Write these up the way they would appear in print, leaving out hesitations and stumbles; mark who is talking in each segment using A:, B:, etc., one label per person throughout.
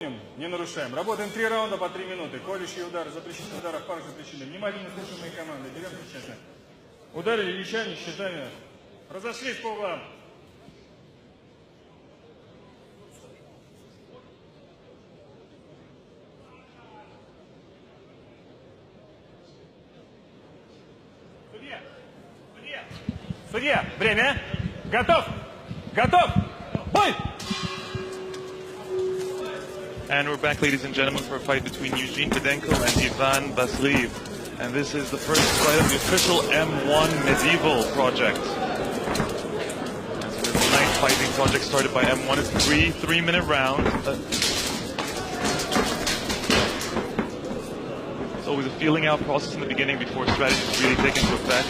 A: Не нарушаем. Работаем 3 раунда по 3 минуты. Колющие удары, запрещенные удары, пары запрещены. Внимательно слушаем мои команды. Берем честно. Ударили вещами, щитами. Разошлись по углам. Судья! Судья! Судья! Время! Готов! Готов! Бой!
B: And we're back, ladies and gentlemen, for a fight between Eugene Fedenko and Ivan Vasiliev. And this is the first fight of the official M1 Medieval project. And so this night fighting project started by M1 is three-minute round. It's always a feeling out process in the beginning before strategies really take into effect.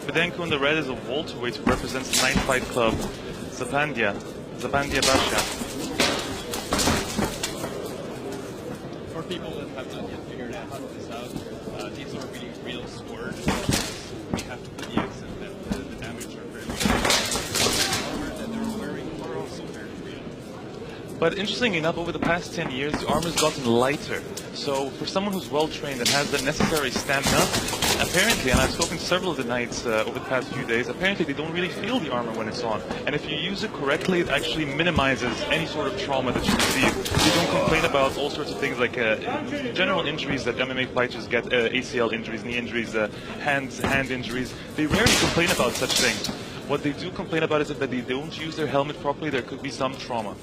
B: Fedenko in the red is a welterweight who represents the Night Fight Club, Zapandia Basha.
C: For people that have not yet figured out how to this out, these are really real swords. We have to put the accent that the damage are very real. The armor that they're wearing are also very real.
B: But interestingly enough, over the past 10 years, the armor's gotten lighter. So for someone who's well-trained and has the necessary stamina, apparently, and I've spoken to several of the knights over the past few days, apparently they don't really feel the armor when it's on. And if you use it correctly, it actually minimizes any sort of trauma that you receive. You don't complain about all sorts of things like general injuries that MMA fighters get, ACL injuries, knee injuries, hand injuries. They rarely complain about such things. What they do complain about is that they don't use their helmet properly. There could be some trauma.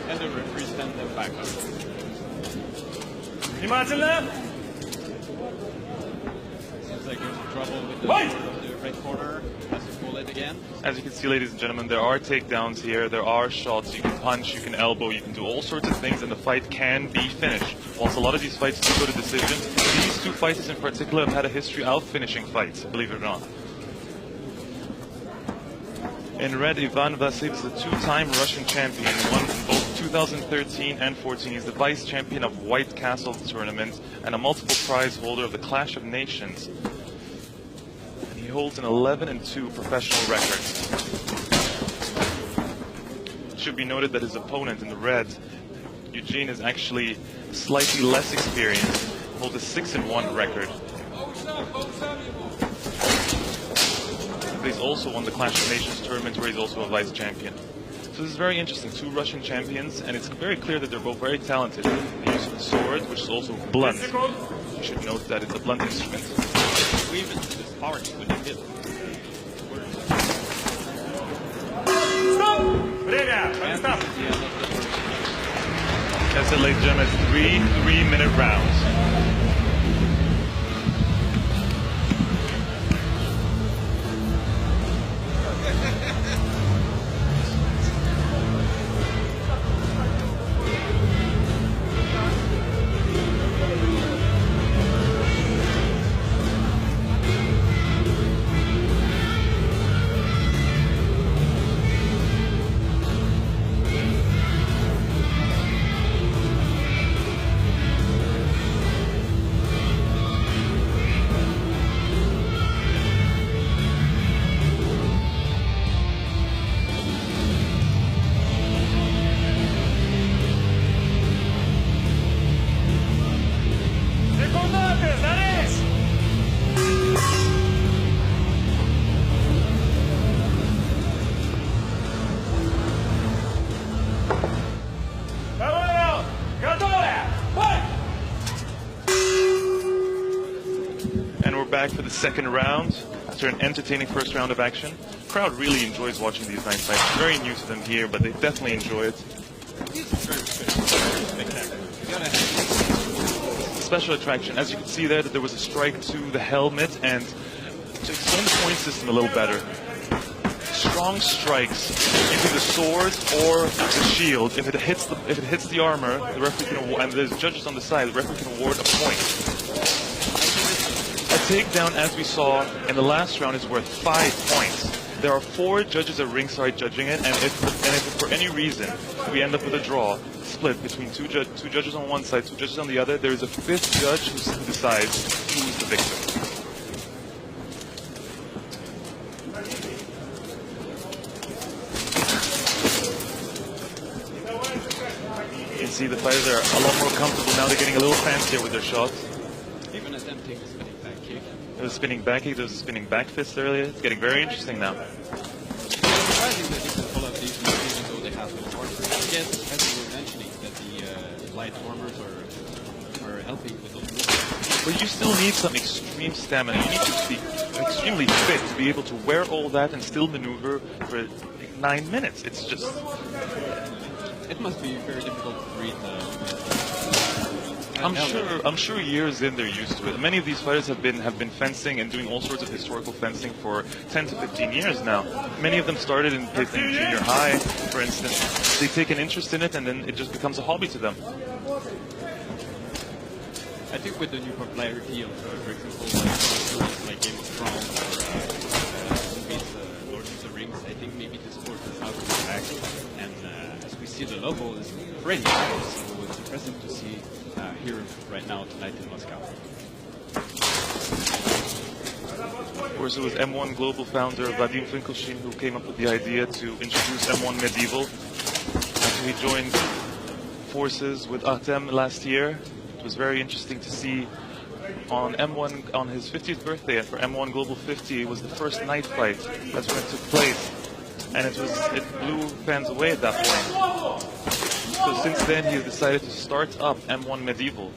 C: And the referee send them back up.
A: Внимательно!
C: Seems like there's trouble with the sword of the red corner. Has to pull it again.
B: As you can see, ladies and gentlemen, there are takedowns here, there are shots, you can punch, you can elbow, you can do all sorts of things, and the fight can be finished. Whilst a lot of these fights do go to decision, these two fighters in particular have had a history of finishing fights, believe it or not. In red, Ivan Vasiliev is a two-time Russian champion, won both 2013 and 14. He's the vice champion of White Castle tournament and a multiple prize holder of the Clash of Nations. And he holds an 11-2 professional record. It should be noted that his opponent in the red, Eugene, is actually slightly less experienced, holds a 6-1 record. He's also won the Clash of Nations tournament where he's also a vice champion. So this is very interesting, two Russian champions, and it's very clear that they're both very talented. They use the sword, which is also blunt. You should note that it's a blunt instrument.
C: Even this harsh when you hit.
A: Stop! Время! Stop!
B: As I said, ladies and gentlemen, it's three-minute rounds. And we're back for the second round after an entertaining first round of action. The crowd really enjoys watching these night fights. Very new to them here, but they definitely enjoy it. Special attraction. As you can see there, that there was a strike to the helmet, and to explain the point system a little better, strong strikes into the sword or the shield, if it hits the armor, the referee can award, and there's judges on the side, the referee can award a point. A takedown, as we saw in the last round, is worth 5 points. There are 4 judges at ringside judging it, and if for any reason we end up with a draw, split between two judges on one side, 2 judges on the other, there is a 5th judge who decides who's the victor. You can see the fighters are a lot more comfortable now. They're getting a little fancier with their shots.
C: Even attempting a spinning back kick.
B: There was a spinning back kick, there was a spinning back fist earlier. It's getting very interesting now.
C: Surprising that you can pull up these moves even though they have no armor. I guess, as you were mentioning, that the light armors are helping with those moves.
B: But you still need some extreme stamina. You need to be extremely fit to be able to wear all that and still maneuver for like 9 minutes. It's just...
C: It must be very difficult to breathe.
B: I'm sure years in they're used to it. Many of these fighters have been fencing and doing all sorts of historical fencing for 10 to 15 years now. Many of them started in junior high, for instance. They take an interest in it and then it just becomes a hobby to them.
C: I think with the new popularity of, for example, like Game of Thrones or movies, Lord of the Rings, I think maybe the sport is now coming back. And as we see, the level is already high, so it's impressive to see here right now tonight in Moscow.
B: Of course, it was M1 Global founder Vadim Finkelstein who came up with the idea to introduce M1 Medieval after he joined forces with Artem last year. It was very interesting to see on M1 on his 50th birthday for M1 Global 50. It was the first night fight. That's when it took place, and it blew fans away at that point. So since then, he has decided to start up M1 Medieval,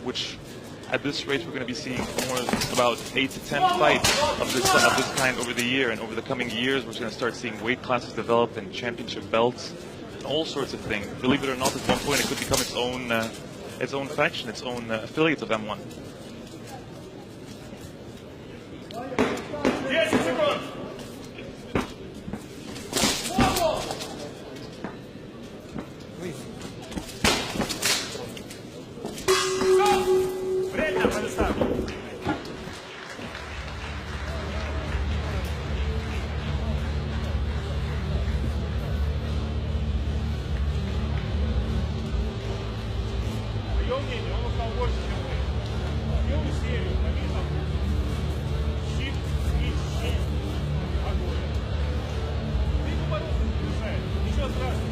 B: which at this rate we're going to be seeing more about 8 to 10 fights of this kind over the year, and over the coming years we're going to start seeing weight classes develop and championship belts and all sorts of things. Believe it or not, at one point it could become its own faction, its own affiliate of M1.
A: Ничего страшного.